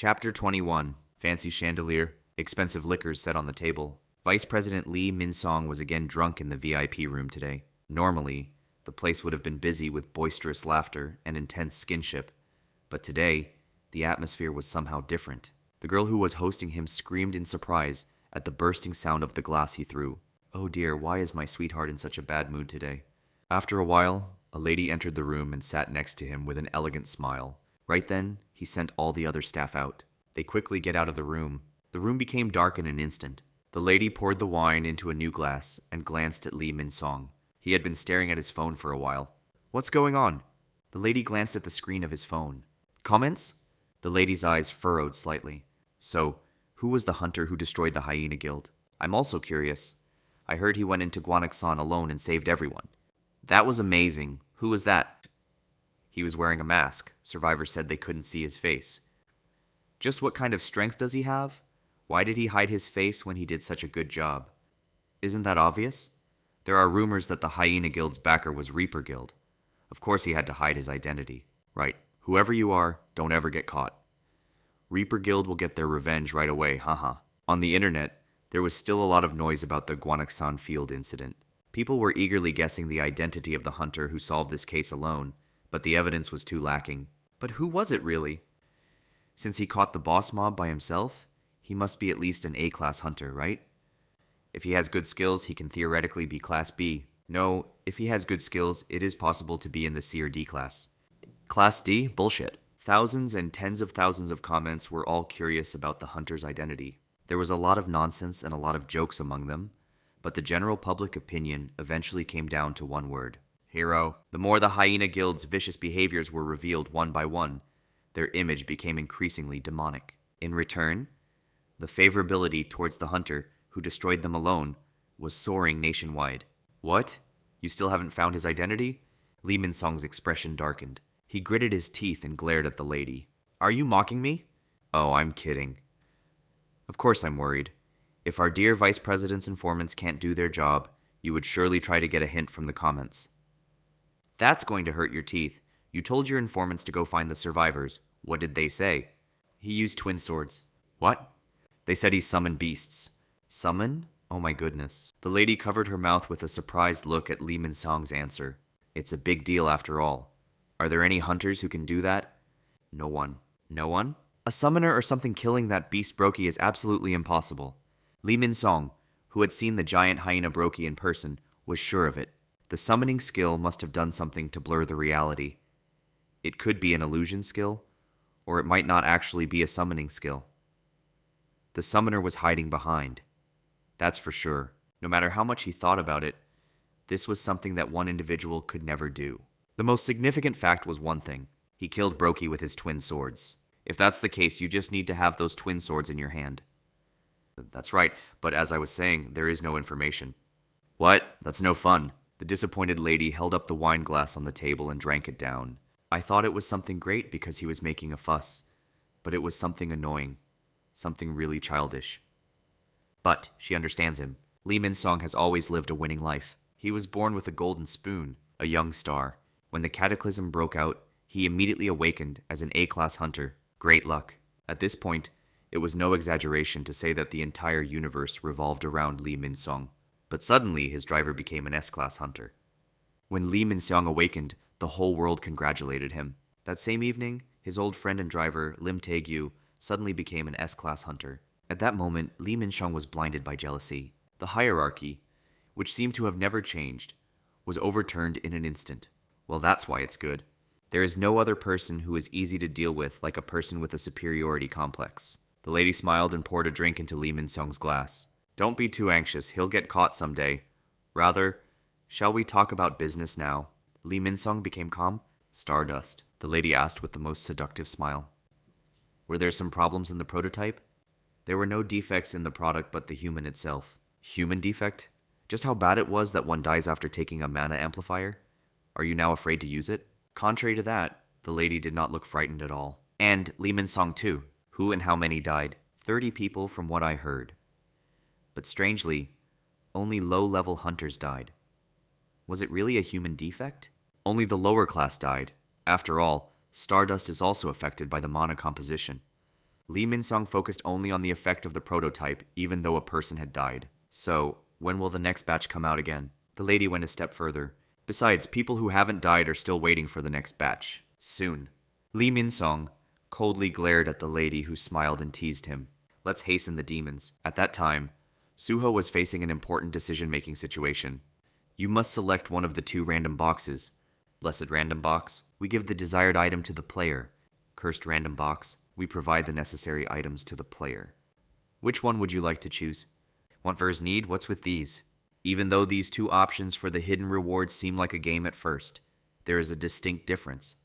Chapter 21. Fancy chandelier, expensive liquors set on the table. Vice President Lee Minseong was again drunk in the VIP room today. Normally, the place would have been busy with boisterous laughter and intense skinship, but today, the atmosphere was somehow different. The girl who was hosting him screamed in surprise at the bursting sound of the glass he threw. Oh dear, why is my sweetheart in such a bad mood today? After a while, a lady entered the room and sat next to him with an elegant smile. Right then, he sent all the other staff out. They quickly get out of the room. The room became dark in an instant. The lady poured the wine into a new glass and glanced at Lee Minseong. He had been staring at his phone for a while. What's going on? The lady glanced at the screen of his phone. Comments? The lady's eyes furrowed slightly. So, who was the hunter who destroyed the Hyena Guild? I'm also curious. I heard he went into Gwanak-san alone and saved everyone. That was amazing. Who was that? He was wearing a mask. Survivors said they couldn't see his face. Just what kind of strength does he have? Why did he hide his face when he did such a good job? Isn't that obvious? There are rumors that the Hyena Guild's backer was Reaper Guild. Of course he had to hide his identity. Right. Whoever you are, don't ever get caught. Reaper Guild will get their revenge right away, haha. On the internet, there was still a lot of noise about the Gwanak-san Field incident. People were eagerly guessing the identity of the hunter who solved this case alone, but the evidence was too lacking. But who was it really? Since he caught the boss mob by himself, he must be at least an A-class hunter, right? If he has good skills, he can theoretically be Class B. No, if he has good skills, it is possible to be in the C or D class. Class D? Bullshit. Thousands and tens of thousands of comments were all curious about the hunter's identity. There was a lot of nonsense and a lot of jokes among them, but the general public opinion eventually came down to one word. Hero. The more the Hyena Guild's vicious behaviors were revealed one by one, their image became increasingly demonic. In return, the favorability towards the hunter, who destroyed them alone, was soaring nationwide. What? You still haven't found his identity? Lee Minseong's expression darkened. He gritted his teeth and glared at the lady. Are you mocking me? Oh, I'm kidding. Of course I'm worried. If our dear Vice President's informants can't do their job, you would surely try to get a hint from the comments. That's going to hurt your teeth. You told your informants to go find the survivors. What did they say? He used twin swords. What? They said he summoned beasts. Summon? Oh my goodness. The lady covered her mouth with a surprised look at Lee Minseong's answer. It's a big deal after all. Are there any hunters who can do that? No one. No one? A summoner or something killing that beast Brokey is absolutely impossible. Lee Minseong, who had seen the giant hyena Brokey in person, was sure of it. The summoning skill must have done something to blur the reality. It could be an illusion skill, or it might not actually be a summoning skill. The summoner was hiding behind. That's for sure. No matter how much he thought about it, this was something that one individual could never do. The most significant fact was one thing. He killed Brokey with his twin swords. If that's the case, you just need to have those twin swords in your hand. That's right, but as I was saying, there is no information. What? That's no fun. The disappointed lady held up the wine glass on the table and drank it down. I thought it was something great because he was making a fuss, but it was something annoying, something really childish. But she understands him. Lee Minseong has always lived a winning life. He was born with a golden spoon, a young star. When the cataclysm broke out, he immediately awakened as an A-class hunter. Great luck. At this point, it was no exaggeration to say that the entire universe revolved around Lee Minseong. But suddenly, his driver became an S-class hunter. When Lee Minseong awakened, the whole world congratulated him. That same evening, his old friend and driver, Lim Tae-gyu, suddenly became an S-class hunter. At that moment, Lee Minseong was blinded by jealousy. The hierarchy, which seemed to have never changed, was overturned in an instant. Well, that's why it's good. There is no other person who is easy to deal with like a person with a superiority complex. The lady smiled and poured a drink into Lee Minseong's glass. Don't be too anxious, he'll get caught someday. Rather, shall we talk about business now? Lee Minseong became calm. Stardust, the lady asked with the most seductive smile. Were there some problems in the prototype? There were no defects in the product but the human itself. Human defect? Just how bad it was that one dies after taking a mana amplifier? Are you now afraid to use it? Contrary to that, the lady did not look frightened at all. And Lee Minseong too. Who and how many died? 30 people from what I heard. But strangely, only low-level hunters died. Was it really a human defect? Only the lower class died. After all, stardust is also affected by the mana composition. Lee Minseong focused only on the effect of the prototype, even though a person had died. So, when will the next batch come out again? The lady went a step further. Besides, people who haven't died are still waiting for the next batch. Soon. Lee Minseong coldly glared at the lady who smiled and teased him. Let's hasten the demons. At that time, Suho was facing an important decision-making situation. You must select one of the two random boxes. Blessed random box, we give the desired item to the player. Cursed random box, we provide the necessary items to the player. Which one would you like to choose? Want versus need? What's with these? Even though these two options for the hidden rewards seem like a game at first, there is a distinct difference.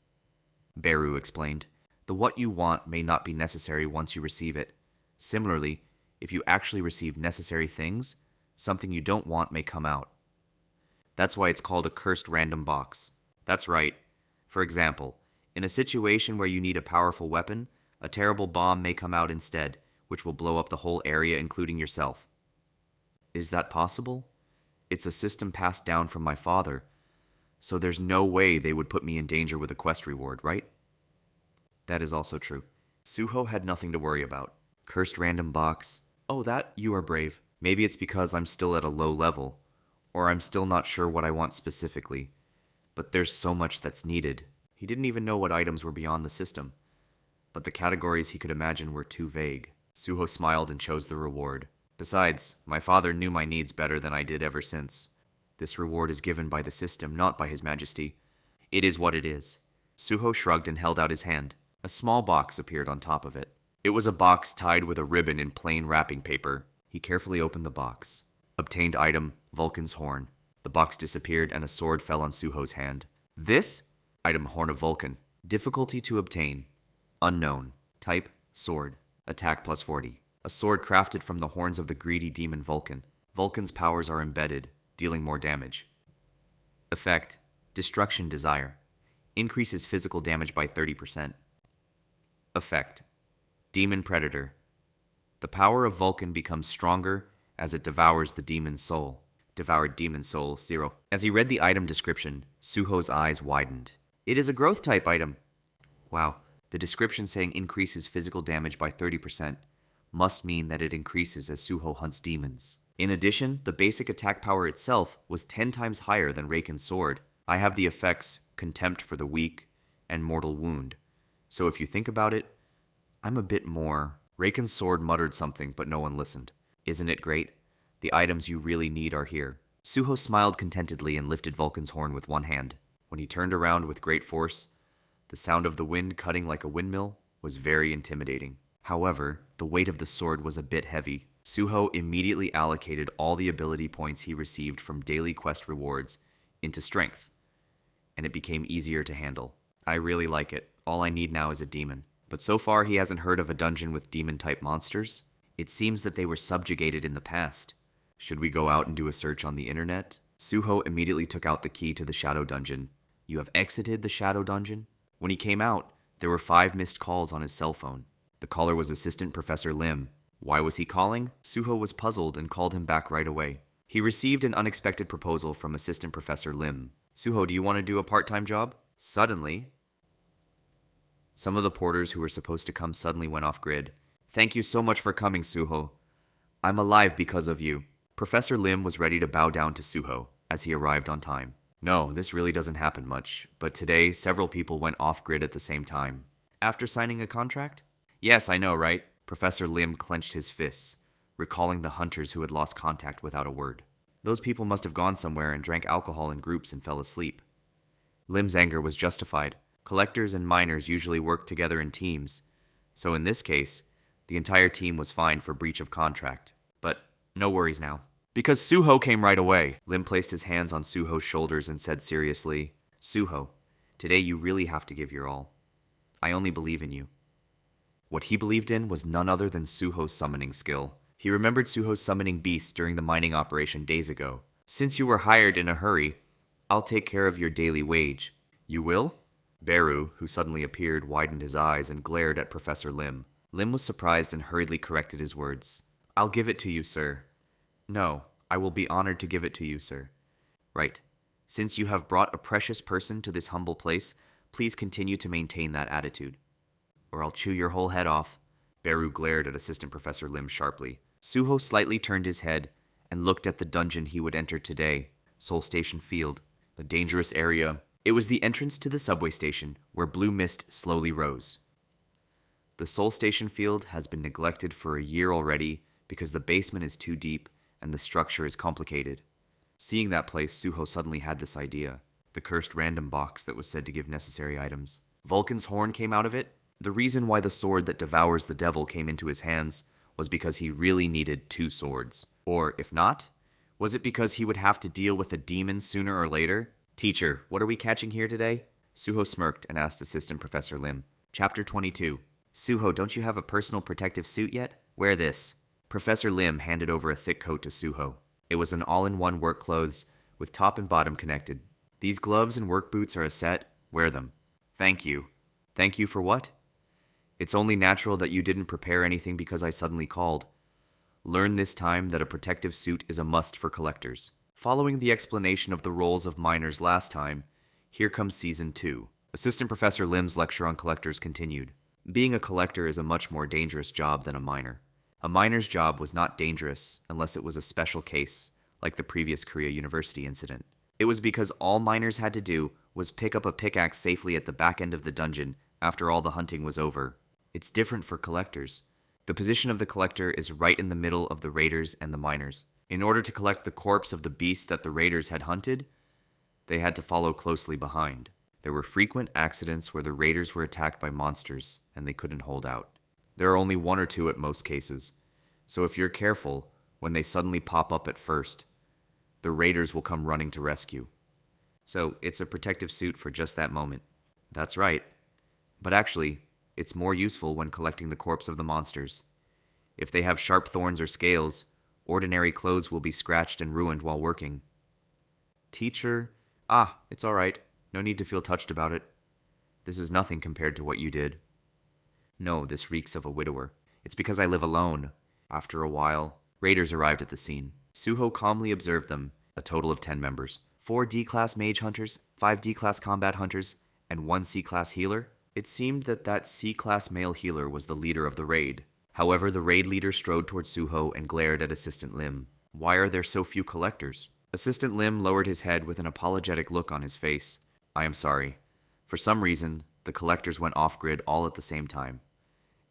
Beru explained. The what you want may not be necessary once you receive it. Similarly, if you actually receive necessary things, something you don't want may come out. That's why it's called a cursed random box. That's right. For example, in a situation where you need a powerful weapon, a terrible bomb may come out instead, which will blow up the whole area, including yourself. Is that possible? It's a system passed down from my father, so there's no way they would put me in danger with a quest reward, right? That is also true. Suho had nothing to worry about. Cursed random box. Oh, that? You are brave. Maybe it's because I'm still at a low level, or I'm still not sure what I want specifically. But there's so much that's needed. He didn't even know what items were beyond the system, but the categories he could imagine were too vague. Suho smiled and chose the reward. Besides, my father knew my needs better than I did ever since. This reward is given by the system, not by His Majesty. It is what it is. Suho shrugged and held out his hand. A small box appeared on top of it. It was a box tied with a ribbon in plain wrapping paper. He carefully opened the box. Obtained item, Vulcan's horn. The box disappeared and a sword fell on Suho's hand. This? Item, Horn of Vulcan. Difficulty to obtain. Unknown. Type, sword. Attack plus 40. A sword crafted from the horns of the greedy demon Vulcan. Vulcan's powers are embedded, dealing more damage. Effect, Destruction Desire. Increases physical damage by 30%. Effect, Demon Predator. The power of Vulcan becomes stronger as it devours the demon's soul. Devoured demon soul, 0. As he read the item description, Suho's eyes widened. It is a growth type item. Wow, the description saying increases physical damage by 30% must mean that it increases as Suho hunts demons. In addition, the basic attack power itself was 10 times higher than Raken's sword. I have the effects Contempt for the Weak and Mortal Wound. So if you think about it, I'm a bit more. Raken's sword muttered something, but no one listened. Isn't it great? The items you really need are here. Suho smiled contentedly and lifted Vulcan's horn with one hand. When he turned around with great force, the sound of the wind cutting like a windmill was very intimidating. However, the weight of the sword was a bit heavy. Suho immediately allocated all the ability points he received from daily quest rewards into strength, and it became easier to handle. I really like it. All I need now is a demon. But so far he hasn't heard of a dungeon with demon-type monsters. It seems that they were subjugated in the past. Should we go out and do a search on the internet? Suho immediately took out the key to the Shadow Dungeon. You have exited the Shadow Dungeon? When he came out, there were 5 missed calls on his cell phone. The caller was Assistant Professor Lim. Why was he calling? Suho was puzzled and called him back right away. He received an unexpected proposal from Assistant Professor Lim. Suho, do you want to do a part-time job? Suddenly, some of the porters who were supposed to come suddenly went off-grid. Thank you so much for coming, Suho. I'm alive because of you. Professor Lim was ready to bow down to Suho as he arrived on time. No, this really doesn't happen much, but today several people went off-grid at the same time. After signing a contract? Yes, I know, right? Professor Lim clenched his fists, recalling the hunters who had lost contact without a word. Those people must have gone somewhere and drank alcohol in groups and fell asleep. Lim's anger was justified. Collectors and miners usually work together in teams, so in this case, the entire team was fined for breach of contract. But no worries now. Because Suho came right away. Lim placed his hands on Suho's shoulders and said seriously, Suho, today you really have to give your all. I only believe in you. What he believed in was none other than Suho's summoning skill. He remembered Suho's summoning beasts during the mining operation days ago. Since you were hired in a hurry, I'll take care of your daily wage. You will? Beru, who suddenly appeared, widened his eyes and glared at Professor Lim. Lim was surprised and hurriedly corrected his words. I'll give it to you, sir. No, I will be honored to give it to you, sir. Right. Since you have brought a precious person to this humble place, please continue to maintain that attitude, or I'll chew your whole head off. Beru glared at Assistant Professor Lim sharply. Suho slightly turned his head and looked at the dungeon he would enter today, Seoul Station Field, a dangerous area. It was the entrance to the subway station, where blue mist slowly rose. The Seoul Station Field has been neglected for a year already because the basement is too deep and the structure is complicated. Seeing that place, Suho suddenly had this idea. The cursed random box that was said to give necessary items. Vulcan's horn came out of it. The reason why the sword that devours the devil came into his hands was because he really needed 2 swords. Or, if not, was it because he would have to deal with a demon sooner or later? Teacher, what are we catching here today? Suho smirked and asked Assistant Professor Lim. Chapter 22. Suho, don't you have a personal protective suit yet? Wear this. Professor Lim handed over a thick coat to Suho. It was an all-in-one work clothes, with top and bottom connected. These gloves and work boots are a set. Wear them. Thank you. Thank you for what? It's only natural that you didn't prepare anything because I suddenly called. Learn this time that a protective suit is a must for collectors. Following the explanation of the roles of miners last time, here comes Season 2. Assistant Professor Lim's lecture on collectors continued. Being a collector is a much more dangerous job than a miner. A miner's job was not dangerous unless it was a special case, like the previous Korea University incident. It was because all miners had to do was pick up a pickaxe safely at the back end of the dungeon after all the hunting was over. It's different for collectors. The position of the collector is right in the middle of the raiders and the miners. In order to collect the corpse of the beast that the raiders had hunted, they had to follow closely behind. There were frequent accidents where the raiders were attacked by monsters, and they couldn't hold out. There are only 1 or 2 at most cases, so if you're careful, when they suddenly pop up at first, the raiders will come running to rescue. So it's a protective suit for just that moment. That's right. But actually, it's more useful when collecting the corpse of the monsters. If they have sharp thorns or scales, ordinary clothes will be scratched and ruined while working. Teacher, it's all right. No need to feel touched about it. This is nothing compared to what you did. No, this reeks of a widower. It's because I live alone. After a while, raiders arrived at the scene. Suho calmly observed them, a total of 10 members. 4 D-class mage hunters, 5 D-class combat hunters, and 1 C-class healer. It seemed that C-class male healer was the leader of the raid. However, the raid leader strode towards Suho and glared at Assistant Lim. Why are there so few collectors? Assistant Lim lowered his head with an apologetic look on his face. I am sorry. For some reason, the collectors went off-grid all at the same time.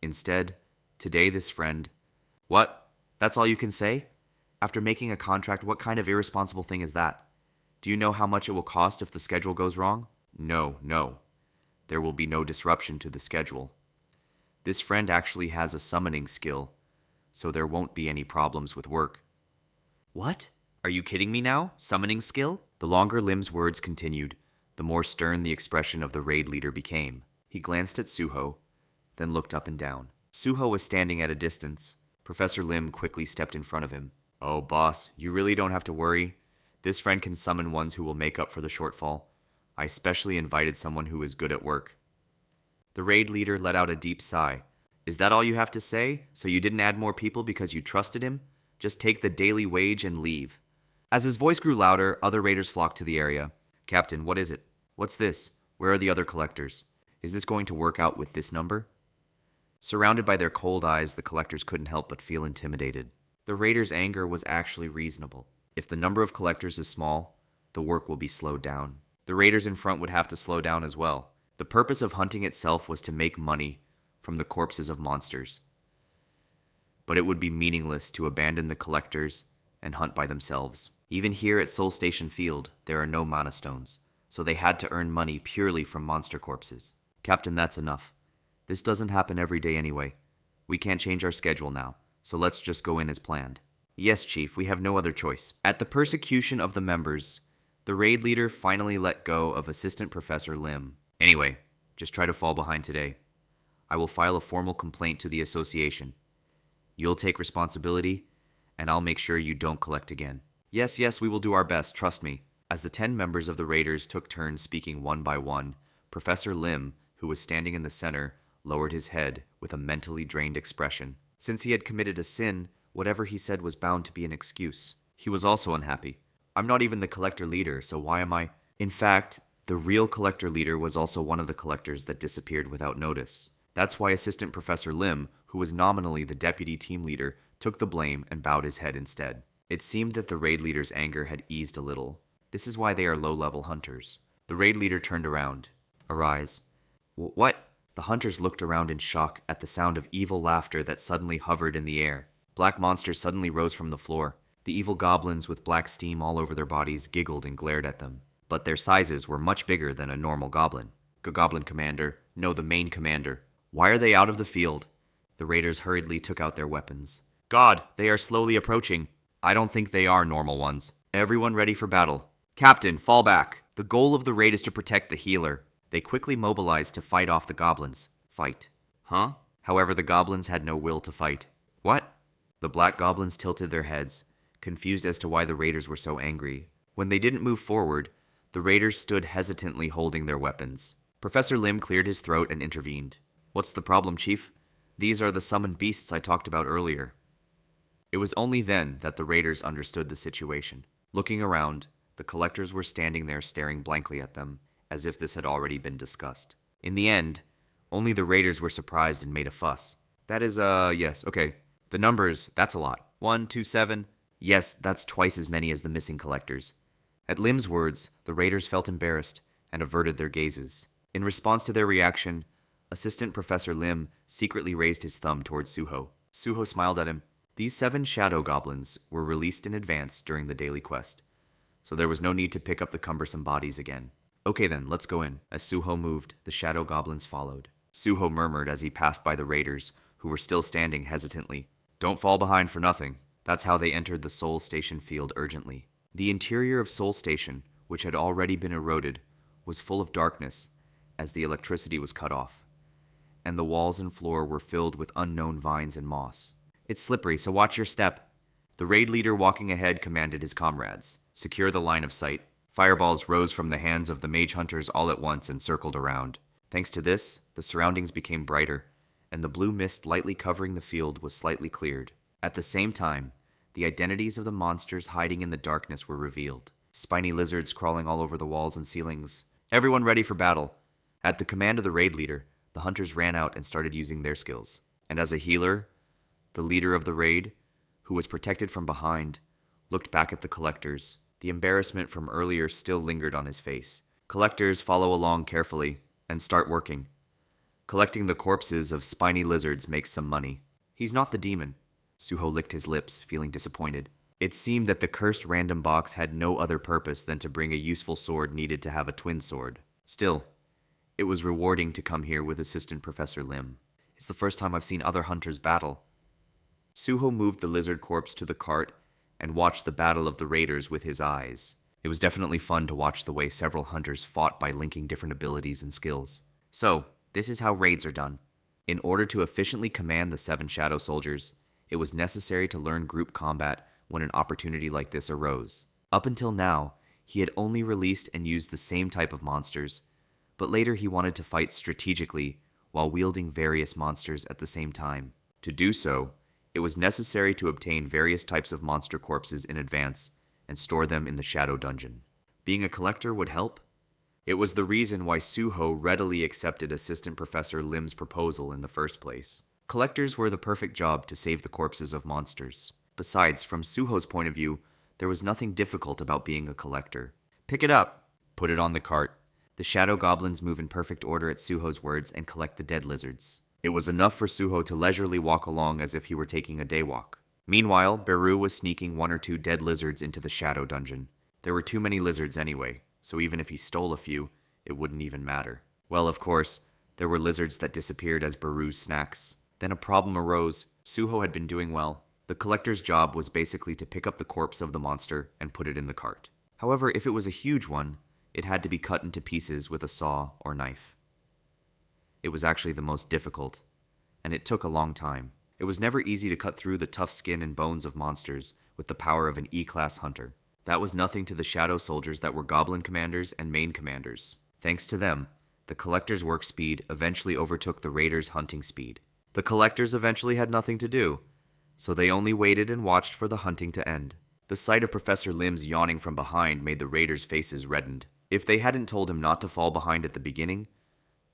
Instead, today this friend... What? That's all you can say? After making a contract, what kind of irresponsible thing is that? Do you know how much it will cost if the schedule goes wrong? No. There will be no disruption to the schedule. This friend actually has a summoning skill, so there won't be any problems with work. What? Are you kidding me now? Summoning skill? The longer Lim's words continued, the more stern the expression of the raid leader became. He glanced at Suho, then looked up and down. Suho was standing at a distance. Professor Lim quickly stepped in front of him. Oh, boss, you really don't have to worry. This friend can summon ones who will make up for the shortfall. I specially invited someone who is good at work. The raid leader let out a deep sigh. Is that all you have to say? So you didn't add more people because you trusted him? Just take the daily wage and leave. As his voice grew louder, other raiders flocked to the area. Captain, what is it? What's this? Where are the other collectors? Is this going to work out with this number? Surrounded by their cold eyes, the collectors couldn't help but feel intimidated. The raiders' anger was actually reasonable. If the number of collectors is small, the work will be slowed down. The raiders in front would have to slow down as well. The purpose of hunting itself was to make money from the corpses of monsters. But it would be meaningless to abandon the collectors and hunt by themselves. Even here at Seoul Station Field, there are no mana stones, so they had to earn money purely from monster corpses. Captain, that's enough. This doesn't happen every day anyway. We can't change our schedule now, so let's just go in as planned. Yes, Chief, we have no other choice. At the persecution of the members, the raid leader finally let go of Assistant Professor Lim. Anyway, just try to fall behind today. I will file a formal complaint to the association. You'll take responsibility, and I'll make sure you don't collect again. Yes, we will do our best, trust me. As the 10 members of the raiders took turns speaking one by one, Professor Lim, who was standing in the center, lowered his head with a mentally drained expression. Since he had committed a sin, whatever he said was bound to be an excuse. He was also unhappy. I'm not even the collector leader, so why am I... In fact, the real collector leader was also one of the collectors that disappeared without notice. That's why Assistant Professor Lim, who was nominally the deputy team leader, took the blame and bowed his head instead. It seemed that the raid leader's anger had eased a little. This is why they are low-level hunters. The raid leader turned around. Arise. What? The hunters looked around in shock at the sound of evil laughter that suddenly hovered in the air. Black monsters suddenly rose from the floor. The evil goblins with black steam all over their bodies giggled and glared at them. But their sizes were much bigger than a normal goblin. Goblin commander, no, the main commander. Why are they out of the field? The raiders hurriedly took out their weapons. God, they are slowly approaching. I don't think they are normal ones. Everyone ready for battle. Captain, fall back. The goal of the raid is to protect the healer. They quickly mobilized to fight off the goblins. Fight. Huh? However, the goblins had no will to fight. What? The black goblins tilted their heads, confused as to why the raiders were so angry. When they didn't move forward, the raiders stood hesitantly holding their weapons. Professor Lim cleared his throat and intervened. What's the problem, Chief? These are the summoned beasts I talked about earlier. It was only then that the raiders understood the situation. Looking around, the collectors were standing there staring blankly at them, as if this had already been discussed. In the end, only the raiders were surprised and made a fuss. That is, yes, okay. The numbers, that's a lot. 1, 2, 7. Yes, that's twice as many as the missing collectors. At Lim's words, the raiders felt embarrassed and averted their gazes. In response to their reaction, Assistant Professor Lim secretly raised his thumb towards Suho. Suho smiled at him. These 7 shadow goblins were released in advance during the daily quest, so there was no need to pick up the cumbersome bodies again. Okay then, let's go in. As Suho moved, the shadow goblins followed. Suho murmured as he passed by the raiders, who were still standing hesitantly. Don't fall behind for nothing. That's how they entered the Seoul Station Field urgently. The interior of Seoul Station, which had already been eroded, was full of darkness, as the electricity was cut off, and the walls and floor were filled with unknown vines and moss. It's slippery, so watch your step. The raid leader walking ahead commanded his comrades. Secure the line of sight. Fireballs rose from the hands of the mage hunters all at once and circled around. Thanks to this, the surroundings became brighter, and the blue mist lightly covering the field was slightly cleared. At the same time, the identities of the monsters hiding in the darkness were revealed. Spiny lizards crawling all over the walls and ceilings. Everyone ready for battle. At the command of the raid leader, the hunters ran out and started using their skills. And as a healer, the leader of the raid, who was protected from behind, looked back at the collectors. The embarrassment from earlier still lingered on his face. Collectors, follow along carefully and start working. Collecting the corpses of spiny lizards makes some money. He's not the demon. Suho licked his lips, feeling disappointed. It seemed that the cursed random box had no other purpose than to bring a useful sword needed to have a twin sword. Still, it was rewarding to come here with Assistant Professor Lim. It's the first time I've seen other hunters battle. Suho moved the lizard corpse to the cart and watched the battle of the raiders with his eyes. It was definitely fun to watch the way several hunters fought by linking different abilities and skills. So, this is how raids are done. In order to efficiently command the 7 shadow soldiers, it was necessary to learn group combat when an opportunity like this arose. Up until now, he had only released and used the same type of monsters, but later he wanted to fight strategically while wielding various monsters at the same time. To do so, it was necessary to obtain various types of monster corpses in advance and store them in the Shadow Dungeon. Being a collector would help. It was the reason why Suho readily accepted Assistant Professor Lim's proposal in the first place. Collectors were the perfect job to save the corpses of monsters. Besides, from Suho's point of view, there was nothing difficult about being a collector. Pick it up. Put it on the cart. The shadow goblins move in perfect order at Suho's words and collect the dead lizards. It was enough for Suho to leisurely walk along as if he were taking a day walk. Meanwhile, Beru was sneaking 1 or 2 dead lizards into the Shadow Dungeon. There were too many lizards anyway, so even if he stole a few, it wouldn't even matter. Well, of course, there were lizards that disappeared as Beru's snacks. Then a problem arose. Suho had been doing well. The collector's job was basically to pick up the corpse of the monster and put it in the cart. However, if it was a huge one, it had to be cut into pieces with a saw or knife. It was actually the most difficult, and it took a long time. It was never easy to cut through the tough skin and bones of monsters with the power of an E-class hunter. That was nothing to the shadow soldiers that were goblin commanders and main commanders. Thanks to them, the collector's work speed eventually overtook the raiders' hunting speed. The collectors eventually had nothing to do, so they only waited and watched for the hunting to end. The sight of Professor Lim's yawning from behind made the raiders' faces reddened. If they hadn't told him not to fall behind at the beginning,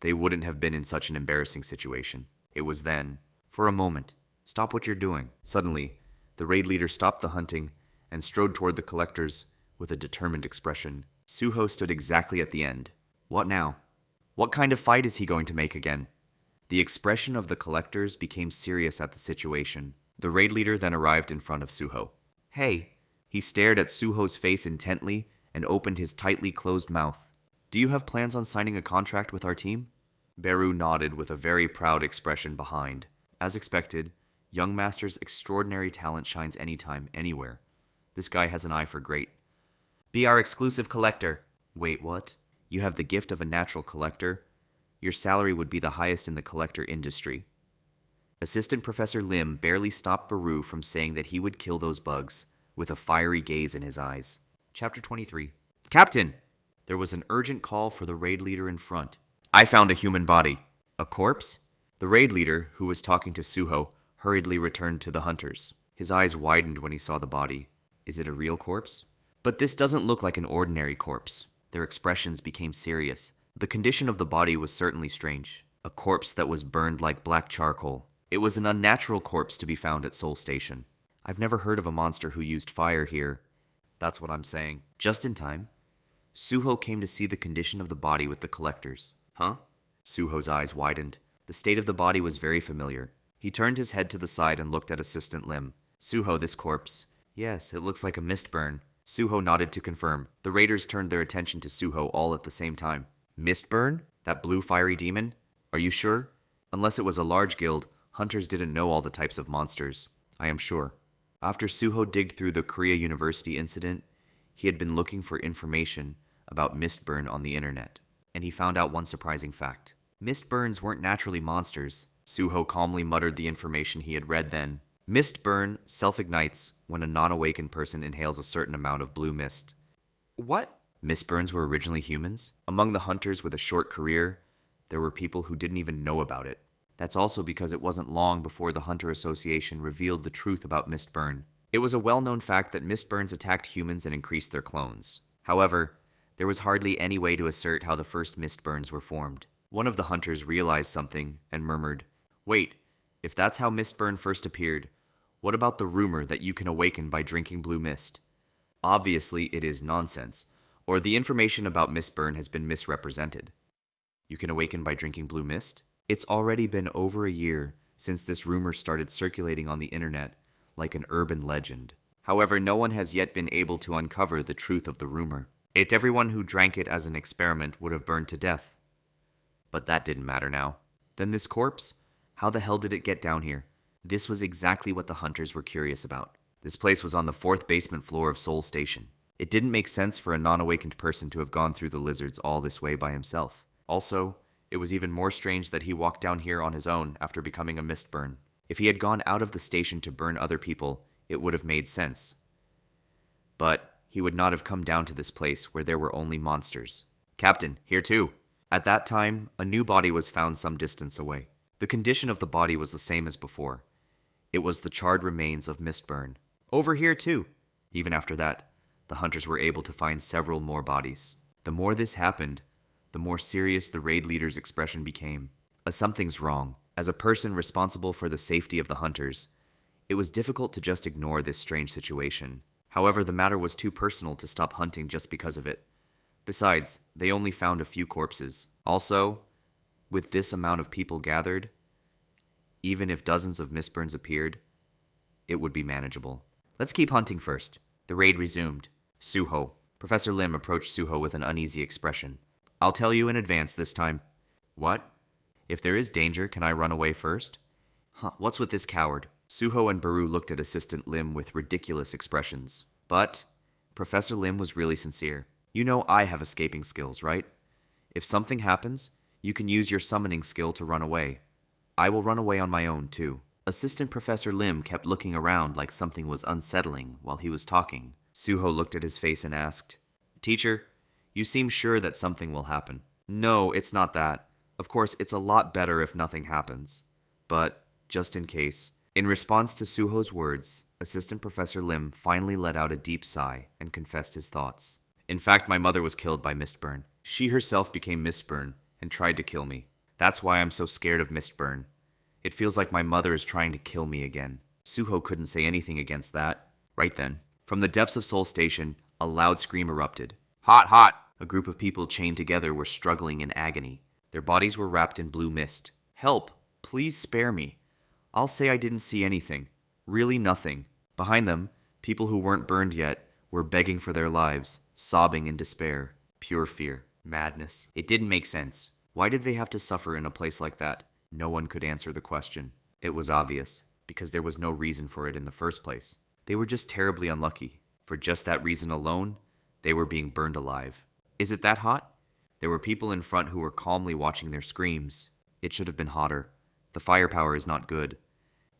they wouldn't have been in such an embarrassing situation. It was then, for a moment, stop what you're doing. Suddenly, the raid leader stopped the hunting and strode toward the collectors with a determined expression. Suho stood exactly at the end. What now? What kind of fight is he going to make again? The expression of the collectors became serious at the situation. The raid leader then arrived in front of Suho. Hey! He stared at Suho's face intently and opened his tightly closed mouth. Do you have plans on signing a contract with our team? Beru nodded with a very proud expression behind. As expected, young master's extraordinary talent shines anytime, anywhere. This guy has an eye for great. Be our exclusive collector. Wait, what? You have the gift of a natural collector? Your salary would be the highest in the collector industry. Assistant Professor Lim barely stopped Beru from saying that he would kill those bugs, with a fiery gaze in his eyes. Chapter 23. Captain! There was an urgent call for the raid leader in front. I found a human body. A corpse? The raid leader, who was talking to Suho, hurriedly returned to the hunters. His eyes widened when he saw the body. Is it a real corpse? But this doesn't look like an ordinary corpse. Their expressions became serious. The condition of the body was certainly strange. A corpse that was burned like black charcoal. It was an unnatural corpse to be found at Seoul Station. I've never heard of a monster who used fire here. That's what I'm saying. Just in time, Suho came to see the condition of the body with the collectors. Huh? Suho's eyes widened. The state of the body was very familiar. He turned his head to the side and looked at Assistant Lim. Suho, this corpse. Yes, it looks like a mist burn. Suho nodded to confirm. The raiders turned their attention to Suho all at the same time. Mistburn? That blue fiery demon? Are you sure? Unless it was a large guild, hunters didn't know all the types of monsters. I am sure. After Suho digged through the Korea University incident, he had been looking for information about Mistburn on the internet, and he found out one surprising fact. Mistburns weren't naturally monsters. Suho calmly muttered the information he had read then. Mistburn self-ignites when a non-awakened person inhales a certain amount of blue mist. What? Mistburns were originally humans? Among the hunters with a short career, there were people who didn't even know about it. That's also because it wasn't long before the Hunter Association revealed the truth about Mistburn. It was a well-known fact that Mistburns attacked humans and increased their clones. However, there was hardly any way to assert how the first Mistburns were formed. One of the hunters realized something and murmured, Wait, if that's how Mistburn first appeared, what about the rumor that you can awaken by drinking blue mist? Obviously, it is nonsense, or the information about Mistburn has been misrepresented. You can awaken by drinking blue mist? It's already been over a year since this rumor started circulating on the internet like an urban legend. However, no one has yet been able to uncover the truth of the rumor. Everyone who drank it as an experiment would have burned to death. But that didn't matter now. Then this corpse? How the hell did it get down here? This was exactly what the hunters were curious about. This place was on the 4th basement floor of Seoul Station. It didn't make sense for a non-awakened person to have gone through the lizards all this way by himself. Also, it was even more strange that he walked down here on his own after becoming a Mistburn. If he had gone out of the station to burn other people, it would have made sense. But he would not have come down to this place where there were only monsters. Captain, here too. At that time, a new body was found some distance away. The condition of the body was the same as before. It was the charred remains of Mistburn. Over here too. Even after that, the hunters were able to find several more bodies. The more this happened, the more serious the raid leader's expression became. Something's wrong. As a person responsible for the safety of the hunters, it was difficult to just ignore this strange situation. However, the matter was too personal to stop hunting just because of it. Besides, they only found a few corpses. Also, with this amount of people gathered, even if dozens of Mistburns appeared, it would be manageable. Let's keep hunting first. The raid resumed. Suho. Professor Lim approached Suho with an uneasy expression. I'll tell you in advance this time. What? If there is danger, can I run away first? What's with this coward? Suho and Beru looked at Assistant Lim with ridiculous expressions. But Professor Lim was really sincere. You know I have escaping skills, right? If something happens, you can use your summoning skill to run away. I will run away on my own, too. Assistant Professor Lim kept looking around like something was unsettling while he was talking. Suho looked at his face and asked, Teacher, you seem sure that something will happen. No, it's not that. Of course, it's a lot better if nothing happens. But, just in case. In response to Suho's words, Assistant Professor Lim finally let out a deep sigh and confessed his thoughts. In fact, my mother was killed by Mistburn. She herself became Mistburn and tried to kill me. That's why I'm so scared of Mistburn. It feels like my mother is trying to kill me again. Suho couldn't say anything against that. Right then, from the depths of Seoul Station, a loud scream erupted. Hot, hot! A group of people chained together were struggling in agony. Their bodies were wrapped in blue mist. Help! Please spare me. I'll say I didn't see anything. Really nothing. Behind them, people who weren't burned yet were begging for their lives, sobbing in despair. Pure fear. Madness. It didn't make sense. Why did they have to suffer in a place like that? No one could answer the question. It was obvious, because there was no reason for it in the first place. They were just terribly unlucky. For just that reason alone, they were being burned alive. Is it that hot? There were people in front who were calmly watching their screams. It should have been hotter. The firepower is not good.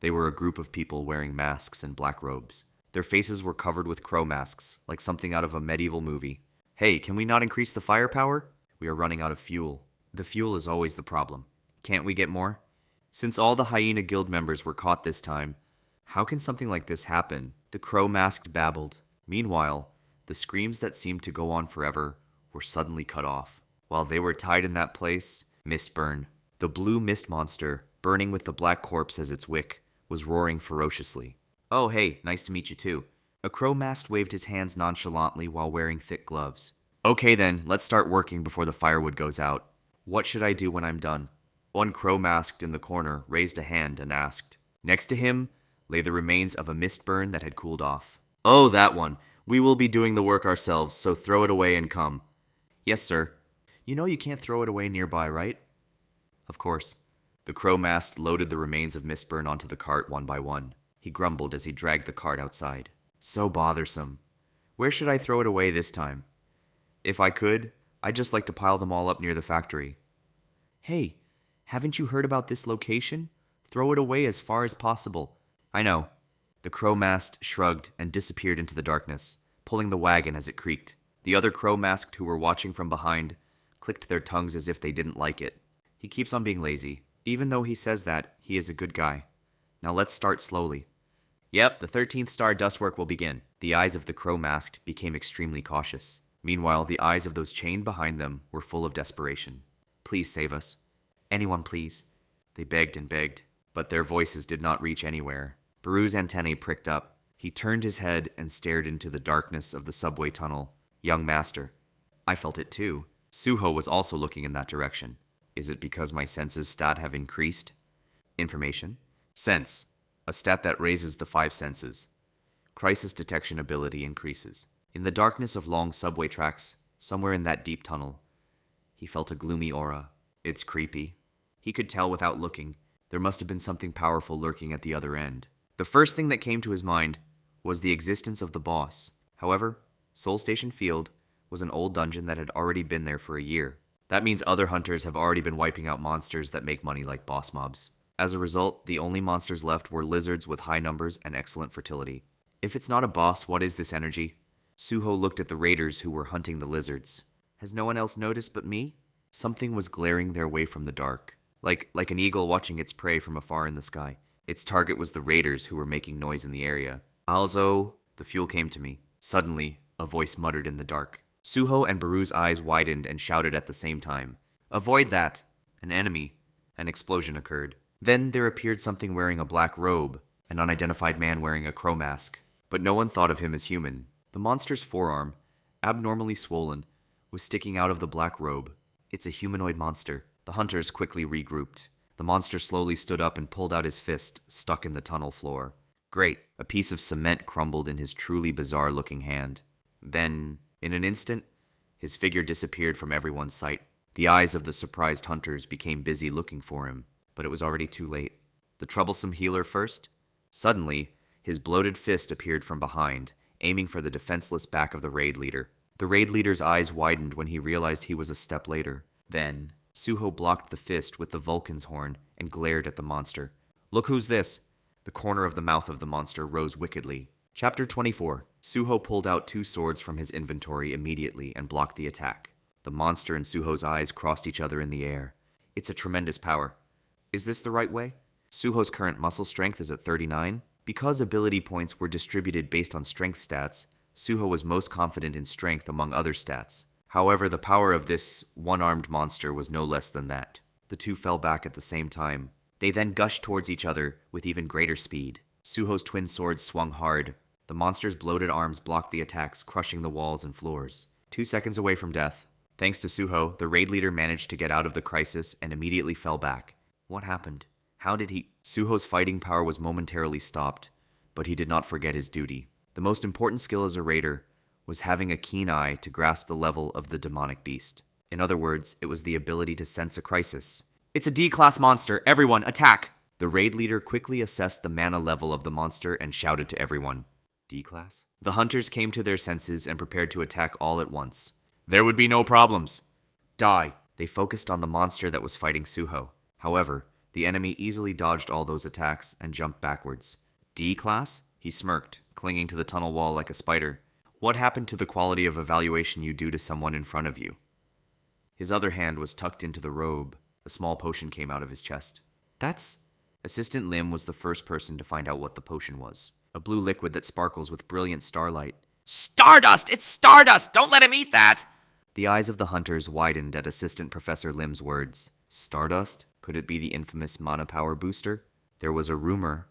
They were a group of people wearing masks and black robes. Their faces were covered with crow masks, like something out of a medieval movie. Hey, can we not increase the firepower? We are running out of fuel. The fuel is always the problem. Can't we get more? Since all the Hyena Guild members were caught this time, how can something like this happen? The crow-masked babbled. Meanwhile, the screams that seemed to go on forever were suddenly cut off. While they were tied in that place, Mistburn, the blue mist monster, burning with the black corpse as its wick, was roaring ferociously. Oh hey, nice to meet you too. A crow-masked waved his hands nonchalantly while wearing thick gloves. Okay then, let's start working before the firewood goes out. What should I do when I'm done? One crow-masked in the corner raised a hand and asked. Next to him lay the remains of a mist burn that had cooled off. Oh, that one. We will be doing the work ourselves, so throw it away and come. Yes, sir. You know you can't throw it away nearby, right? Of course. The crow-masked loaded the remains of Mistburn onto the cart one by one. He grumbled as he dragged the cart outside. So bothersome. Where should I throw it away this time? If I could, I'd just like to pile them all up near the factory. Hey, haven't you heard about this location? Throw it away as far as possible. I know. The crow-masked shrugged and disappeared into the darkness, pulling the wagon as it creaked. The other crow-masked who were watching from behind clicked their tongues as if they didn't like it. He keeps on being lazy. Even though he says that, he is a good guy. Now let's start slowly. Yep, the 13th star dustwork will begin. The eyes of the crow-masked became extremely cautious. Meanwhile, the eyes of those chained behind them were full of desperation. Please save us. Anyone, please. They begged and begged, but their voices did not reach anywhere. Beru's antennae pricked up. He turned his head and stared into the darkness of the subway tunnel. Young master. I felt it too. Suho was also looking in that direction. Is it because my senses stat have increased? Information. Sense. A stat that raises the 5 senses. Crisis detection ability increases. In the darkness of long subway tracks, somewhere in that deep tunnel, he felt a gloomy aura. It's creepy. He could tell without looking. There must have been something powerful lurking at the other end. The first thing that came to his mind was the existence of the boss. However, Seoul Station Field was an old dungeon that had already been there for a year. That means other hunters have already been wiping out monsters that make money like boss mobs. As a result, the only monsters left were lizards with high numbers and excellent fertility. If it's not a boss, what is this energy? Suho looked at the raiders who were hunting the lizards. Has no one else noticed but me? Something was glaring their way from the dark, like an eagle watching its prey from afar in the sky. Its target was the raiders who were making noise in the area. Also, the fuel came to me. Suddenly, a voice muttered in the dark. Suho and Beru's eyes widened and shouted at the same time. Avoid that! An enemy. An explosion occurred. Then there appeared something wearing a black robe, an unidentified man wearing a crow mask. But no one thought of him as human. The monster's forearm, abnormally swollen, was sticking out of the black robe. It's a humanoid monster. The hunters quickly regrouped. The monster slowly stood up and pulled out his fist, stuck in the tunnel floor. Great! A piece of cement crumbled in his truly bizarre-looking hand. Then, in an instant, his figure disappeared from everyone's sight. The eyes of the surprised hunters became busy looking for him, but it was already too late. The troublesome healer first? Suddenly, his bloated fist appeared from behind, aiming for the defenseless back of the raid leader. The raid leader's eyes widened when he realized he was a step later. Then, Suho blocked the fist with the Vulcan's horn and glared at the monster. Look who's this! The corner of the mouth of the monster rose wickedly. Chapter 24. Suho pulled out 2 swords from his inventory immediately and blocked the attack. The monster and Suho's eyes crossed each other in the air. It's a tremendous power. Is this the right way? Suho's current muscle strength is at 39. Because ability points were distributed based on strength stats, Suho was most confident in strength among other stats. However, the power of this one-armed monster was no less than that. The two fell back at the same time. They then gushed towards each other with even greater speed. Suho's twin swords swung hard. The monster's bloated arms blocked the attacks, crushing the walls and floors. 2 seconds away from death. Thanks to Suho, the raid leader managed to get out of the crisis and immediately fell back. What happened? How did he... Suho's fighting power was momentarily stopped, but he did not forget his duty. The most important skill as a raider was having a keen eye to grasp the level of the demonic beast. In other words, it was the ability to sense a crisis. It's a D-class monster. Everyone, attack! The raid leader quickly assessed the mana level of the monster and shouted to everyone. D-class? The hunters came to their senses and prepared to attack all at once. There would be no problems. Die! They focused on the monster that was fighting Suho. However, the enemy easily dodged all those attacks and jumped backwards. D-class? He smirked, clinging to the tunnel wall like a spider. What happened to the quality of evaluation you do to someone in front of you? His other hand was tucked into the robe. A small potion came out of his chest. That's... Assistant Lim was the first person to find out what the potion was. A blue liquid that sparkles with brilliant starlight. Stardust! It's stardust! Don't let him eat that! The eyes of the hunters widened at Assistant Professor Lim's words. Stardust? Could it be the infamous mana power booster? There was a rumor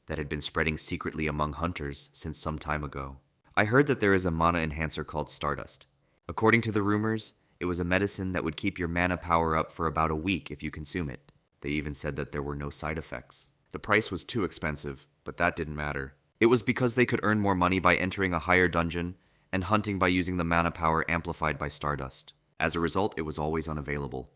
that had been spreading secretly among hunters since some time ago. I heard that there is a mana enhancer called Stardust. According to the rumors, it was a medicine that would keep your mana power up for about a week if you consume it. They even said that there were no side effects. The price was too expensive, but that didn't matter. It was because they could earn more money by entering a higher dungeon and hunting by using the mana power amplified by Stardust. As a result, it was always unavailable.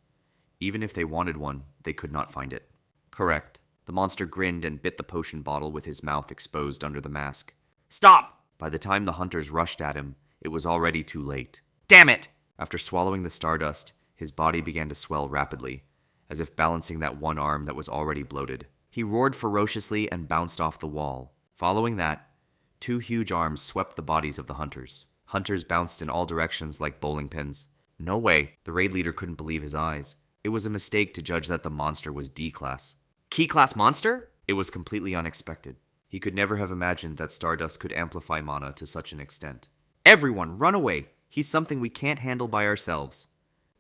Even if they wanted one, they could not find it. Correct. The monster grinned and bit the potion bottle with his mouth exposed under the mask. Stop! By the time the hunters rushed at him, it was already too late. Damn it! After swallowing the Stardust, his body began to swell rapidly, as if balancing that one arm that was already bloated. He roared ferociously and bounced off the wall. Following that, 2 huge arms swept the bodies of the hunters. Hunters bounced in all directions like bowling pins. No way! The raid leader couldn't believe his eyes. It was a mistake to judge that the monster was D-class. Key-class monster? It was completely unexpected. He could never have imagined that Stardust could amplify mana to such an extent. Everyone, run away! He's something we can't handle by ourselves.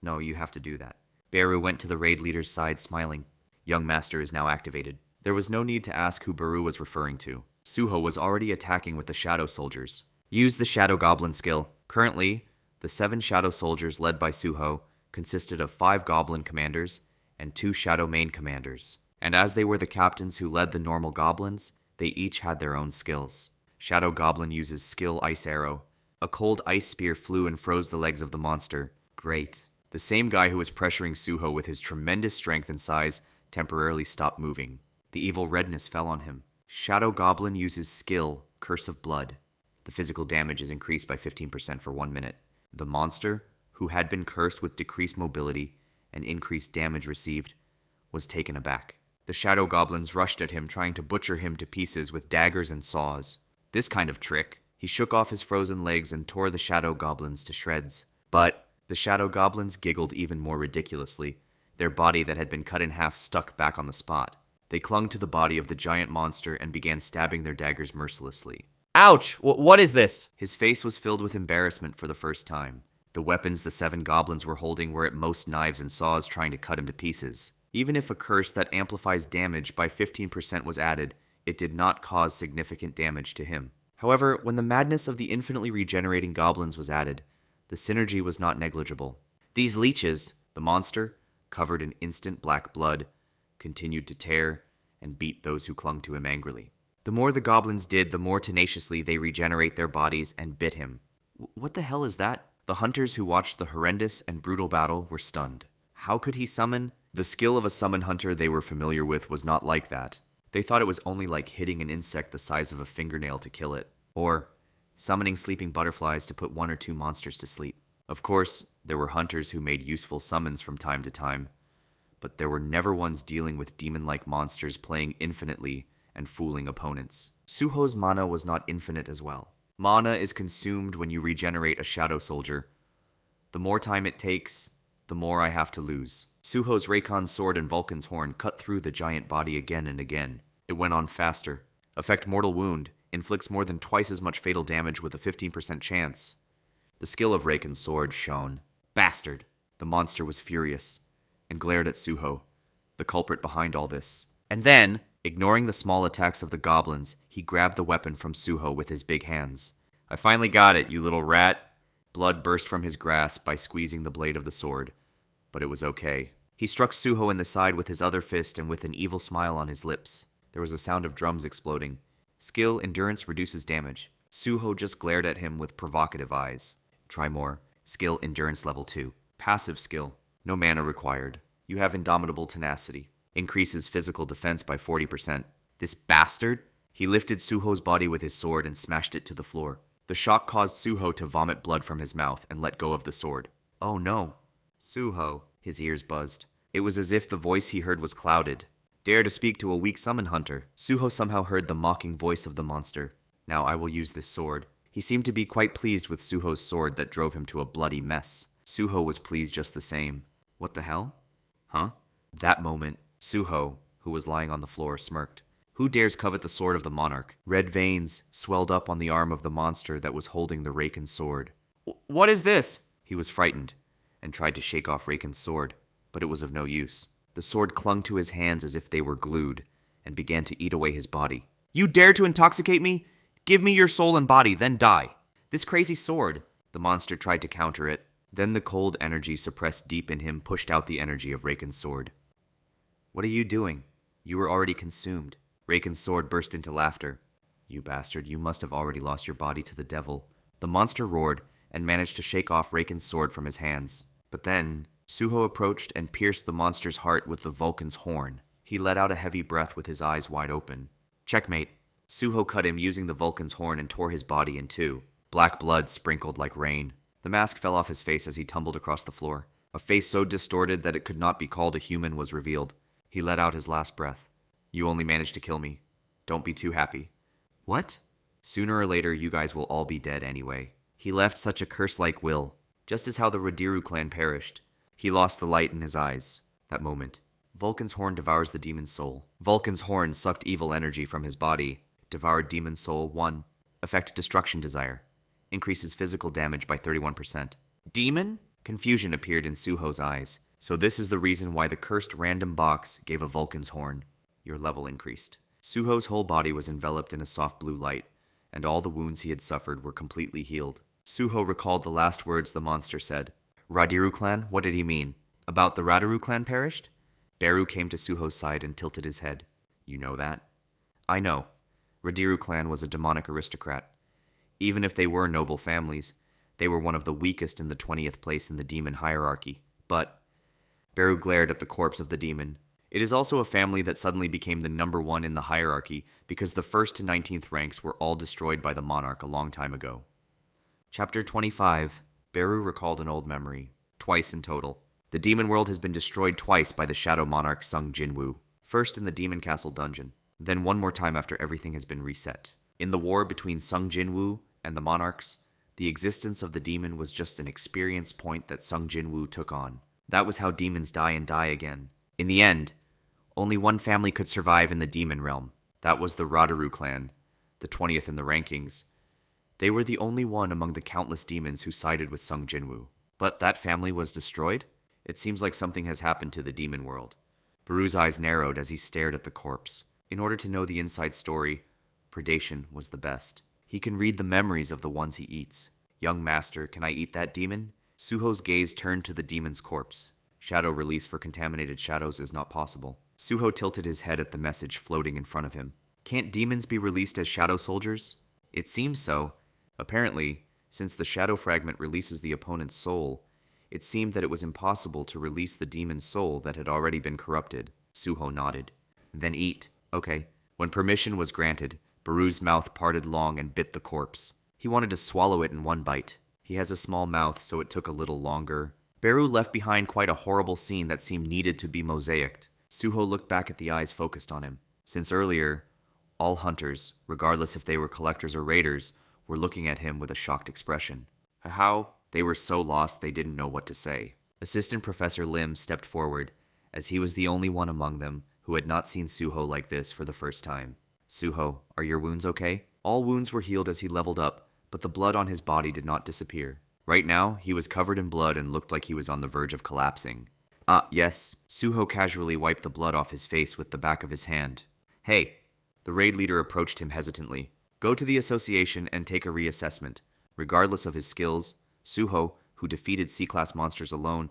No, you have to do that. Beru went to the raid leader's side smiling. Young Master is now activated. There was no need to ask who Beru was referring to. Suho was already attacking with the Shadow Soldiers. Use the Shadow Goblin skill. Currently, the 7 Shadow Soldiers led by Suho consisted of 5 Goblin Commanders and 2 Shadow Main Commanders. And as they were the captains who led the normal Goblins, they each had their own skills. Shadow Goblin uses skill Ice Arrow. A cold ice spear flew and froze the legs of the monster. Great. The same guy who was pressuring Suho with his tremendous strength and size temporarily stopped moving. The evil redness fell on him. Shadow Goblin uses skill Curse of Blood. The physical damage is increased by 15% for 1 minute. The monster, who had been cursed with decreased mobility and increased damage received, was taken aback. The Shadow Goblins rushed at him, trying to butcher him to pieces with daggers and saws. This kind of trick. He shook off his frozen legs and tore the Shadow Goblins to shreds. But the Shadow Goblins giggled even more ridiculously. Their body that had been cut in half stuck back on the spot. They clung to the body of the giant monster and began stabbing their daggers mercilessly. Ouch! What is this? His face was filled with embarrassment for the first time. The weapons the 7 goblins were holding were at most knives and saws trying to cut him to pieces. Even if a curse that amplifies damage by 15% was added, it did not cause significant damage to him. However, when the madness of the infinitely regenerating goblins was added, the synergy was not negligible. These leeches, the monster, covered in instant black blood, continued to tear and beat those who clung to him angrily. The more the goblins did, the more tenaciously they regenerate their bodies and bit him. What the hell is that? The hunters who watched the horrendous and brutal battle were stunned. How could he summon? The skill of a summon hunter they were familiar with was not like that. They thought it was only like hitting an insect the size of a fingernail to kill it, or summoning sleeping butterflies to put 1 or 2 monsters to sleep. Of course, there were hunters who made useful summons from time to time, but there were never ones dealing with demon-like monsters playing infinitely and fooling opponents. Suho's mana was not infinite as well. Mana is consumed when you regenerate a Shadow Soldier. The more time it takes, the more I have to lose. Suho's Rakon's sword and Vulcan's horn cut through the giant body again and again. It went on faster. Affect mortal wound. Inflicts more than twice as much fatal damage with a 15% chance. The skill of Rakon's sword shone. Bastard! The monster was furious. and glared at Suho, the culprit behind all this. And then, ignoring the small attacks of the goblins, he grabbed the weapon from Suho with his big hands. I finally got it, you little rat. Blood burst from his grasp by squeezing the blade of the sword, but it was okay. He struck Suho in the side with his other fist and with an evil smile on his lips. There was a sound of drums exploding. Skill, endurance reduces damage. Suho just glared at him with provocative eyes. Try more. Skill, endurance level 2. Passive skill. No mana required. You have indomitable tenacity. Increases physical defense by 40%. This bastard? He lifted Suho's body with his sword and smashed it to the floor. The shock caused Suho to vomit blood from his mouth and let go of the sword. Oh no. Suho. His ears buzzed. It was as if the voice he heard was clouded. Dare to speak to a weak summon hunter. Suho somehow heard the mocking voice of the monster. Now I will use this sword. He seemed to be quite pleased with Suho's sword that drove him to a bloody mess. Suho was pleased just the same. What the hell? Huh? That moment, Suho, who was lying on the floor, smirked. Who dares covet the sword of the monarch? Red veins swelled up on the arm of the monster that was holding the Raken's sword. What is this? He was frightened, and tried to shake off Raken's sword, but it was of no use. The sword clung to his hands as if they were glued, and began to eat away his body. You dare to intoxicate me? Give me your soul and body, then die. This crazy sword. The monster tried to counter it. Then the cold energy suppressed deep in him pushed out the energy of Raken's sword. What are you doing? You were already consumed. Raken's sword burst into laughter. You bastard, you must have already lost your body to the devil. The monster roared, and managed to shake off Raken's sword from his hands. But then, Suho approached and pierced the monster's heart with the Vulcan's horn. He let out a heavy breath with his eyes wide open. Checkmate. Suho cut him using the Vulcan's horn and tore his body in two. Black blood sprinkled like rain. The mask fell off his face as he tumbled across the floor. A face so distorted that it could not be called a human was revealed. He let out his last breath. You only managed to kill me. Don't be too happy. What? Sooner or later, you guys will all be dead anyway. He left such a curse-like will, just as how the Radiru Clan perished. He lost the light in his eyes. That moment. Vulcan's horn devours the demon's soul. Vulcan's horn sucked evil energy from his body. Devoured demon's soul 1. Effect destruction desire. Increases physical damage by 31%. Demon? Confusion appeared in Suho's eyes. So this is the reason why the cursed random box gave a Vulcan's horn. Your level increased. Suho's whole body was enveloped in a soft blue light, and all the wounds he had suffered were completely healed. Suho recalled the last words the monster said. Radiru Clan? What did he mean? About the Radiru Clan perished? Beru came to Suho's side and tilted his head. You know that? I know. Radiru Clan was a demonic aristocrat. Even if they were noble families, they were one of the weakest in the 20th place in the demon hierarchy. But Beru glared at the corpse of the demon. It is also a family that suddenly became the number 1 in the hierarchy because the 1st to 19th ranks were all destroyed by the monarch a long time ago. Chapter 25. Beru recalled an old memory. Twice in total. The demon world has been destroyed twice by the Shadow Monarch Sung Jinwoo. First in the Demon Castle dungeon, then one more time after everything has been reset. In the war between Sung Jinwoo and the monarchs, the existence of the demon was just an experience point that Sung Jinwoo took on. That was how demons die and die again. In the end, only one family could survive in the demon realm. That was the Radiru Clan, the 20th in the rankings. They were the only one among the countless demons who sided with Sung Jinwoo. But that family was destroyed? It seems like something has happened to the demon world. Beru's eyes narrowed as he stared at the corpse. In order to know the inside story, predation was the best. He can read the memories of the ones he eats. Young master, can I eat that demon? Suho's gaze turned to the demon's corpse. Shadow release for contaminated shadows is not possible. Suho tilted his head at the message floating in front of him. Can't demons be released as shadow soldiers? It seems so. Apparently, since the shadow fragment releases the opponent's soul, it seemed that it was impossible to release the demon's soul that had already been corrupted. Suho nodded. Then eat. Okay. When permission was granted, Beru's mouth parted long and bit the corpse. He wanted to swallow it in one bite. He has a small mouth, so it took a little longer. Beru left behind quite a horrible scene that seemed needed to be mosaiced. Suho looked back at the eyes focused on him. Since earlier, all hunters, regardless if they were collectors or raiders, were looking at him with a shocked expression. How? They were so lost they didn't know what to say. Assistant Professor Lim stepped forward, as he was the only one among them who had not seen Suho like this for the first time. Suho, are your wounds okay? All wounds were healed as he leveled up, but the blood on his body did not disappear. Right now, he was covered in blood and looked like he was on the verge of collapsing. Ah, yes. Suho casually wiped the blood off his face with the back of his hand. Hey. The raid leader approached him hesitantly. Go to the association and take a reassessment. Regardless of his skills, Suho, who defeated C-class monsters alone,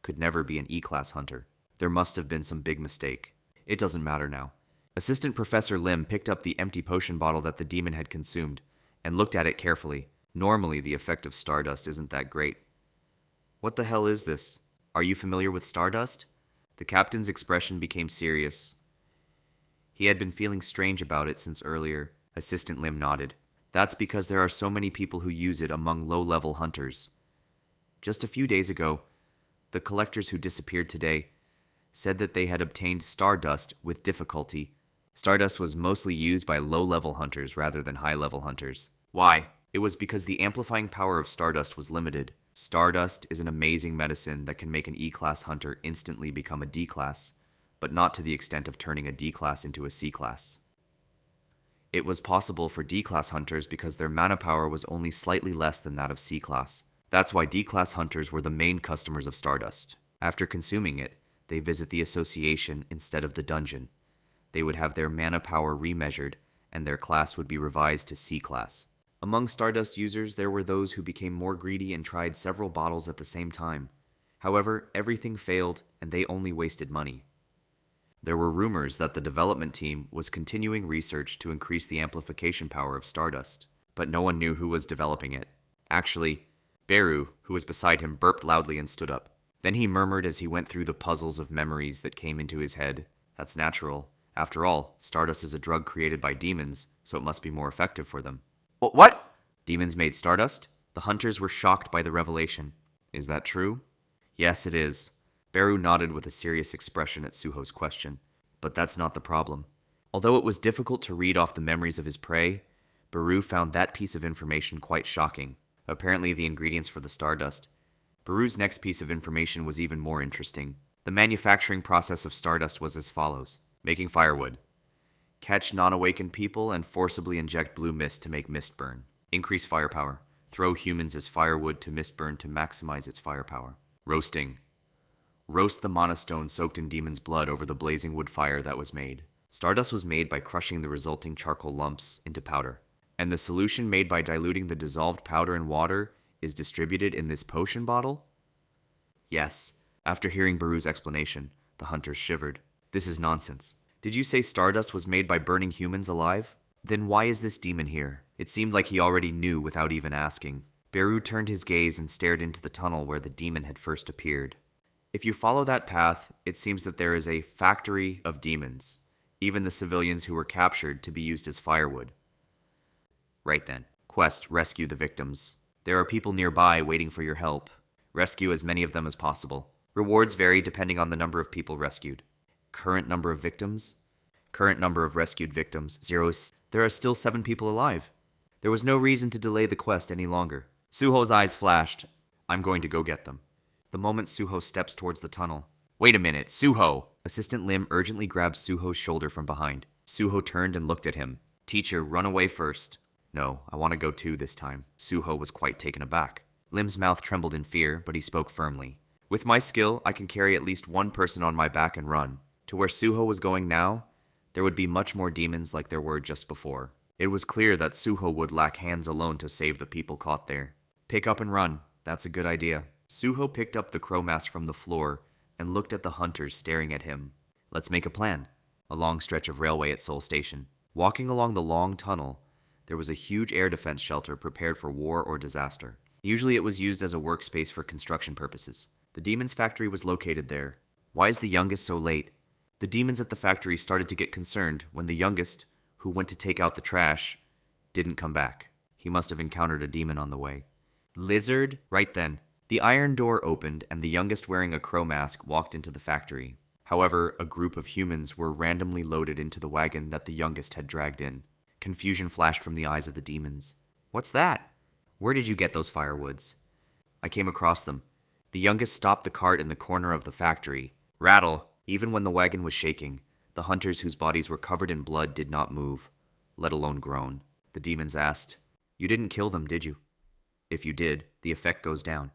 could never be an E-class hunter. There must have been some big mistake. It doesn't matter now. Assistant Professor Lim picked up the empty potion bottle that the demon had consumed and looked at it carefully. Normally, the effect of stardust isn't that great. What the hell is this? Are you familiar with stardust? The captain's expression became serious. He had been feeling strange about it since earlier. Assistant Lim nodded. That's because there are so many people who use it among low-level hunters. Just a few days ago, the collectors who disappeared today said that they had obtained stardust with difficulty. Stardust was mostly used by low-level hunters rather than high-level hunters. Why? It was because the amplifying power of stardust was limited. Stardust is an amazing medicine that can make an E-class hunter instantly become a D-class, but not to the extent of turning a D-class into a C-class. It was possible for D-class hunters because their mana power was only slightly less than that of C-class. That's why D-class hunters were the main customers of stardust. After consuming it, they visit the association instead of the dungeon. They would have their mana power remeasured, and their class would be revised to C-class. Among Stardust users, there were those who became more greedy and tried several bottles at the same time. However, everything failed, and they only wasted money. There were rumors that the development team was continuing research to increase the amplification power of Stardust, but no one knew who was developing it. Actually, Beru, who was beside him, burped loudly and stood up. Then he murmured as he went through the puzzles of memories that came into his head. That's natural. After all, Stardust is a drug created by demons, so it must be more effective for them. What? Demons made Stardust? The hunters were shocked by the revelation. Is that true? Yes, it is. Beru nodded with a serious expression at Suho's question. But that's not the problem. Although it was difficult to read off the memories of his prey, Beru found that piece of information quite shocking. Apparently the ingredients for the Stardust. Beru's next piece of information was even more interesting. The manufacturing process of Stardust was as follows. Making firewood. Catch non-awakened people and forcibly inject blue mist to make mist burn. Increase firepower. Throw humans as firewood to mist burn to maximize its firepower. Roasting. Roast the monostone soaked in demon's blood over the blazing wood fire that was made. Stardust was made by crushing the resulting charcoal lumps into powder. And the solution made by diluting the dissolved powder in water is distributed in this potion bottle? Yes. After hearing Beru's explanation, the hunters shivered. This is nonsense. Did you say Stardust was made by burning humans alive? Then why is this demon here? It seemed like he already knew without even asking. Beru turned his gaze and stared into the tunnel where the demon had first appeared. If you follow that path, it seems that there is a factory of demons, even the civilians who were captured to be used as firewood. Right then. Quest, rescue the victims. There are people nearby waiting for your help. Rescue as many of them as possible. Rewards vary depending on the number of people rescued. Current number of victims? Current number of rescued victims, 0. There are still 7 people alive. There was no reason to delay the quest any longer. Suho's eyes flashed. I'm going to go get them. The moment Suho steps towards the tunnel. Wait a minute, Suho! Assistant Lim urgently grabbed Suho's shoulder from behind. Suho turned and looked at him. Teacher, run away first. No, I want to go too this time. Suho was quite taken aback. Lim's mouth trembled in fear, but he spoke firmly. With my skill, I can carry at least one person on my back and run. To where Suho was going now, there would be much more demons like there were just before. It was clear that Suho would lack hands alone to save the people caught there. Pick up and run. That's a good idea. Suho picked up the crow mask from the floor and looked at the hunters staring at him. Let's make a plan. A long stretch of railway at Seoul Station. Walking along the long tunnel, there was a huge air defense shelter prepared for war or disaster. Usually it was used as a workspace for construction purposes. The demon's factory was located there. Why is the youngest so late? The demons at the factory started to get concerned when the youngest, who went to take out the trash, didn't come back. He must have encountered a demon on the way. Lizard? Right then. The iron door opened and the youngest wearing a crow mask walked into the factory. However, a group of humans were randomly loaded into the wagon that the youngest had dragged in. Confusion flashed from the eyes of the demons. What's that? Where did you get those firewoods? I came across them. The youngest stopped the cart in the corner of the factory. Rattle! Even when the wagon was shaking, the hunters whose bodies were covered in blood did not move, let alone groan. The demons asked, You didn't kill them, did you? If you did, the effect goes down.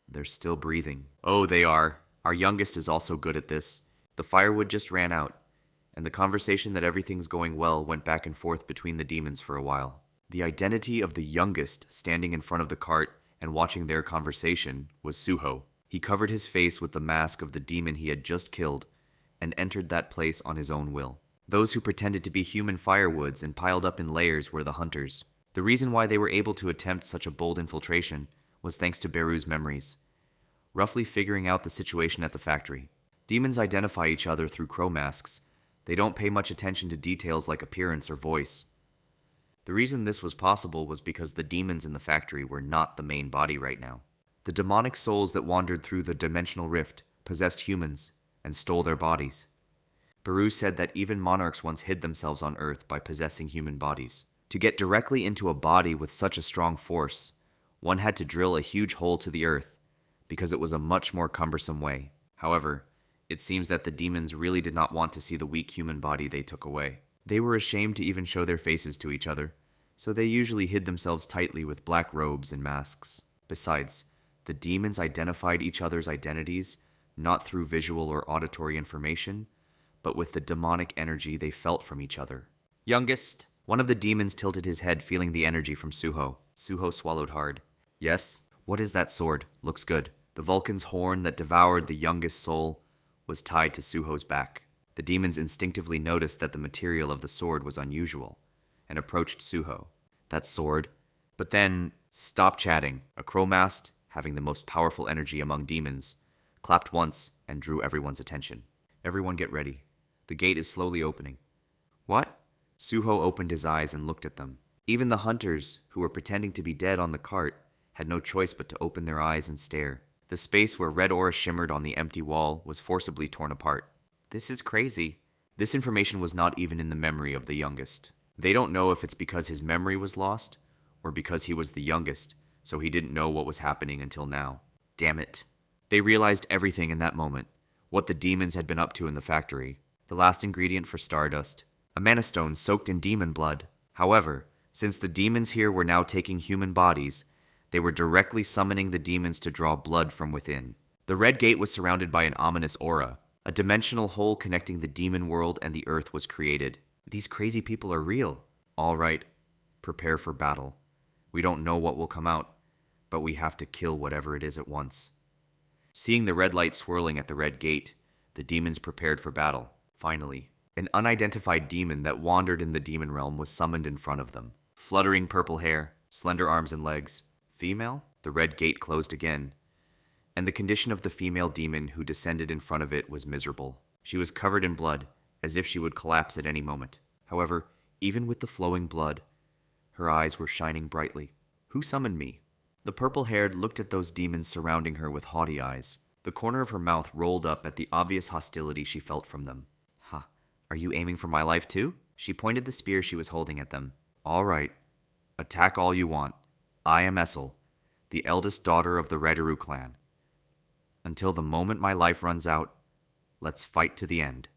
They're still breathing. Oh, they are. Our youngest is also good at this. The firewood just ran out, and the conversation that everything's going well went back and forth between the demons for a while. The identity of the youngest standing in front of the cart and watching their conversation was Suho. He covered his face with the mask of the demon he had just killed and entered that place on his own will. Those who pretended to be human firewoods and piled up in layers were the hunters. The reason why they were able to attempt such a bold infiltration was thanks to Beru's memories, roughly figuring out the situation at the factory. Demons identify each other through crow masks. They don't pay much attention to details like appearance or voice. The reason this was possible was because the demons in the factory were not the main body right now. The demonic souls that wandered through the dimensional rift possessed humans and stole their bodies. Beru said that even monarchs once hid themselves on Earth by possessing human bodies. To get directly into a body with such a strong force, one had to drill a huge hole to the Earth, because it was a much more cumbersome way. However, it seems that the demons really did not want to see the weak human body they took away. They were ashamed to even show their faces to each other, so they usually hid themselves tightly with black robes and masks. Besides, the demons identified each other's identities not through visual or auditory information, but with the demonic energy they felt from each other. Youngest! One of the demons tilted his head, feeling the energy from Suho. Suho swallowed hard. Yes? What is that sword? Looks good. The Vulcan's horn that devoured the youngest soul was tied to Suho's back. The demons instinctively noticed that the material of the sword was unusual, and approached Suho. That sword? But then, stop chatting. A crow mast, having the most powerful energy among demons, clapped once and drew everyone's attention. Everyone get ready. The gate is slowly opening. What? Suho opened his eyes and looked at them. Even the hunters, who were pretending to be dead on the cart, had no choice but to open their eyes and stare. The space where red aura shimmered on the empty wall was forcibly torn apart. This is crazy. This information was not even in the memory of the youngest. They don't know if it's because his memory was lost, or because he was the youngest, so he didn't know what was happening until now. Damn it. They realized everything in that moment, what the demons had been up to in the factory. The last ingredient for stardust, a mana stone soaked in demon blood. However, since the demons here were now taking human bodies, they were directly summoning the demons to draw blood from within. The red gate was surrounded by an ominous aura. A dimensional hole connecting the demon world and the earth was created. These crazy people are real. All right, prepare for battle. We don't know what will come out, but we have to kill whatever it is at once. Seeing the red light swirling at the red gate, the demons prepared for battle. Finally, an unidentified demon that wandered in the demon realm was summoned in front of them. Fluttering purple hair, slender arms and legs. Female? The red gate closed again, and the condition of the female demon who descended in front of it was miserable. She was covered in blood, as if she would collapse at any moment. However, even with the flowing blood, her eyes were shining brightly. Who summoned me? The purple-haired looked at those demons surrounding her with haughty eyes. The corner of her mouth rolled up at the obvious hostility she felt from them. Ha, are you aiming for my life too? She pointed the spear she was holding at them. All right, attack all you want. I am Esil, the eldest daughter of the Radiru Clan. Until the moment my life runs out, let's fight to the end.